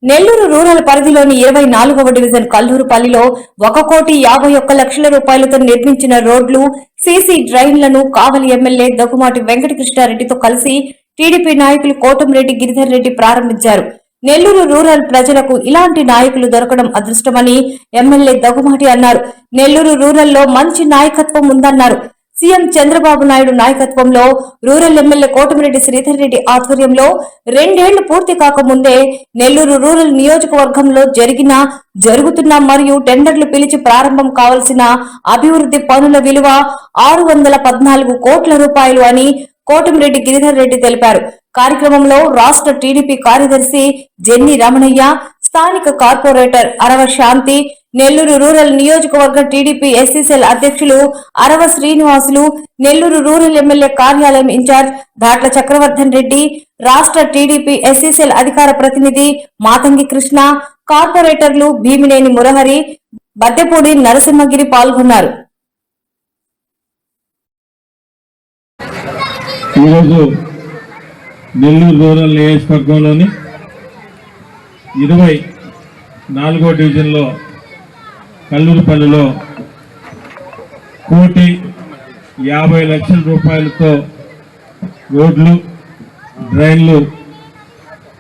Nellore rural పరిధిలోని 24వ division కల్లూరుపల్లిలో 1,51,00,000 రూపాయలతో నిర్మించిన రోడ్లు, సీసీ డ్రైన్లను కావలి ఎమ్మెల్యే దగ్గుమాటి వెంకటకృష్ణారెడ్డితో కలిసి టీడీపీ నాయకులు కోటంరెడ్డి గిరిధర్ రెడ్డి ప్రారంభించారు. నెల్లూరు రూరల్ ప్రజలకు ఇలాంటి నాయకులు దొరకడం అదృష్టమని ఎమ్మెల్యే దగ్గుమాటి అన్నారు. నెల్లూరు రూరల్లో మంచి నాయకత్వం ఉందన్నారు. సీఎం చంద్రబాబు నాయుడు నాయకత్వంలో రూరల్ ఎమ్మెల్యే కోటమిరెడ్డి శ్రీధర్ రెడ్డి ఆధ్వర్యంలో 2 ఏళ్లు పూర్తి కాకముందే నెల్లూరు రూరల్ నియోజకవర్గంలో జరుగుతున్న మరియు టెండర్లు పిలిచి ప్రారంభం కావాల్సిన అభివృద్ధి పనుల విలువ 614 కోట్ల రూపాయలు అని కోటమిరెడ్డి గిరిధర్ రెడ్డి తెలిపారు. కార్యక్రమంలో రాష్ట్ర టీడీపీ కార్యదర్శి జెన్ని రమణయ్య, స్థానిక కార్పొరేటర్ అరవ శాంతి, నెల్లూరు రూరల్ నియోజకవర్గ టీడీపీ ఎస్సీసెల్ అధ్యక్షులు అరవ శ్రీనివాసులు, నెల్లూరు రూరల్ ఎమ్మెల్యే కార్యాలయం ఇన్ఛార్జ్ దాట్ల చక్రవర్ధన్ రెడ్డి, రాష్ట్ర టీడీపీ ఎస్సీసెల్ అధికార ప్రతినిధి మాతంగి కృష్ణ, కార్పొరేటర్లు భీమినేని మురహరి, బద్దెపూడి నరసింహగిరి పాల్గొన్నారు. ఈరోజు నెల్లూరు రూరల్ నియోజకవర్గంలోని 24వ డివిజన్లో కల్లూరుపల్లిలో 1,50,00,000 రూపాయలతో రోడ్లు, డ్రైన్లు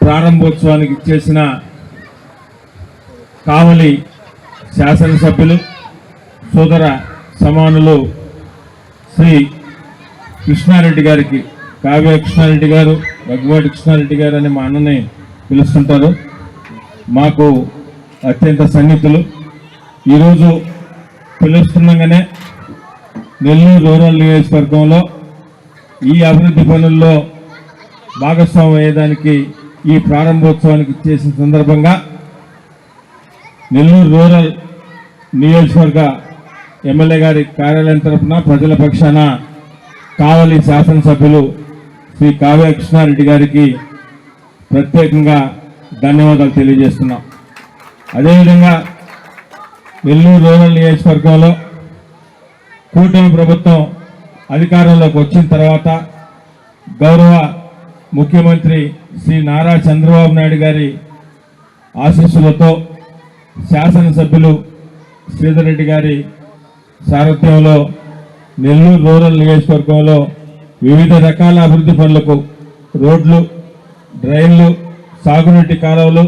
ప్రారంభోత్సవానికి చేసిన కావలి శాసనసభ్యులు సోదర సమానులు శ్రీ కృష్ణారెడ్డి గారికి, కావ్య కృష్ణారెడ్డి గారు, దగ్గుమాటి కృష్ణారెడ్డి గారు అని మా అన్నని పిలుస్తుంటారు. మాకు అత్యంత సన్నిహితులు. ఈరోజు పిలుస్తుండగానే నెల్లూరు రూరల్ నియోజకవర్గంలో ఈ అభివృద్ధి పనుల్లో భాగస్వామ్యం అయ్యేదానికి ఈ ప్రారంభోత్సవానికి చేసిన సందర్భంగా నెల్లూరు రూరల్ నియోజకవర్గ ఎమ్మెల్యే గారి కార్యాలయం తరఫున ప్రజల పక్షాన కావలి శాసనసభ్యులు శ్రీ కావ్య కృష్ణారెడ్డి గారికి ప్రత్యేకంగా ధన్యవాదాలు తెలియజేస్తున్నాం. అదేవిధంగా నెల్లూరు రూరల్ నియోజకవర్గంలో కూటమి ప్రభుత్వం అధికారంలోకి వచ్చిన తర్వాత గౌరవ ముఖ్యమంత్రి శ్రీ నారా చంద్రబాబు నాయుడు గారి ఆశీస్సులతో శాసనసభ్యులు శ్రీధర్ రెడ్డి గారి సారథ్యంలో నెల్లూరు రూరల్ నియోజకవర్గంలో వివిధ రకాల అభివృద్ధి పనులకు రోడ్లు, డ్రైన్లు, సాగునీటి కాలువలు,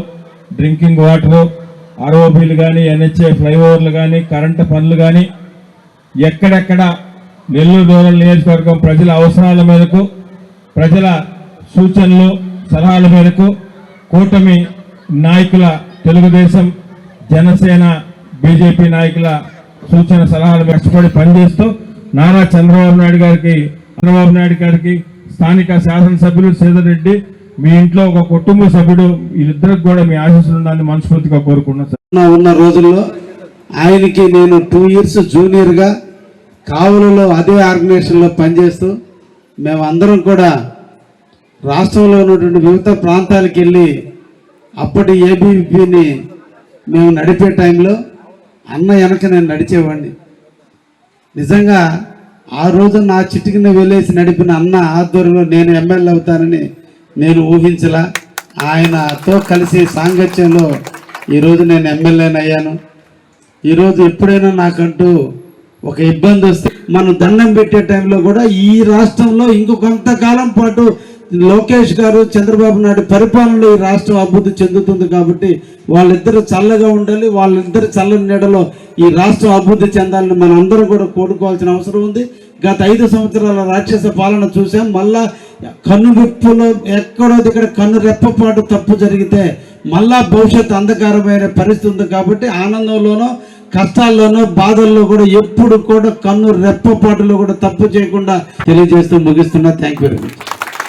డ్రింకింగ్ వాటరు, ఆర్ఓబీలు కానీ, ఎన్హెచ్ఏ ఫ్లైఓవర్లు కానీ, కరెంటు పనులు కానీ ఎక్కడెక్కడ నెల్లూరు రూరల్ నియోజకవర్గం ప్రజల అవసరాల మేరకు, ప్రజల సూచనలు సలహాల మేరకు కూటమి నాయకుల, తెలుగుదేశం, జనసేన, బీజేపీ నాయకుల సూచన సలహాలు కష్టపడి పనిచేస్తూ నారా చంద్రబాబు నాయుడు గారికి స్థానిక శాసనసభ్యులు శ్రీధర్ రెడ్డి, మీ ఇంట్లో ఒక కుటుంబ సభ్యుడు, వీళ్ళిద్దరికి కూడా మీ ఆశీస్సులు ఉండాలని మనస్ఫూర్తిగా కోరుకుంటున్నాను. ఉన్న రోజుల్లో ఆయనకి నేను 2 years జూనియర్గా కావలిలో అదే ఆర్గనైజేషన్లో పనిచేస్తూ మేమందరం కూడా రాష్ట్రంలో ఉన్నటువంటి వివిధ ప్రాంతాలకు వెళ్ళి అప్పటి ఏబీవీపీని మేము నడిపే టైంలో అన్న వెనక నేను నడిచేవాడిని. నిజంగా ఆ రోజు నా చిటికిని వెళ్ళేసి నడిపిన అన్న ఆధ్వర్యంలో నేను ఎమ్మెల్యే అవుతానని నేను ఊహించలా. ఆయనతో కలిసి సాంగత్యంలో ఈరోజు నేను ఎమ్మెల్యేని అయ్యాను. ఈరోజు ఎప్పుడైనా నాకంటూ ఒక ఇబ్బంది వస్తే మనం దండం పెట్టే టైంలో కూడా ఈ రాష్ట్రంలో ఇంకొంతకాలం పాటు లోకేష్ గారు, చంద్రబాబు నాయుడు పరిపాలనలో ఈ రాష్ట్రం అభివృద్ధి చెందుతుంది. కాబట్టి వాళ్ళిద్దరు చల్లగా ఉండాలి, వాళ్ళిద్దరు చల్లని నీడలో ఈ రాష్ట్రం అభివృద్ధి చెందాలని మనం అందరూ కూడా కోరుకోవాల్సిన అవసరం ఉంది. గత 5 సంవత్సరాల రాక్షస పాలన చూసాం. మళ్ళా కన్ను విప్పులో ఎక్కడో ఇక్కడ కన్ను రెప్పపాటు తప్పు జరిగితే మళ్ళా భవిష్యత్తు అంధకారమైన పరిస్థితి ఉంది. కాబట్టి ఆనందంలోనో, కష్టాల్లోనో, బాధల్లో కూడా ఎప్పుడు కూడా కన్ను రెప్పపాటులో కూడా తప్పు చేయకుండా తెలియజేస్తూ ముగిస్తున్నా. Thank you very much.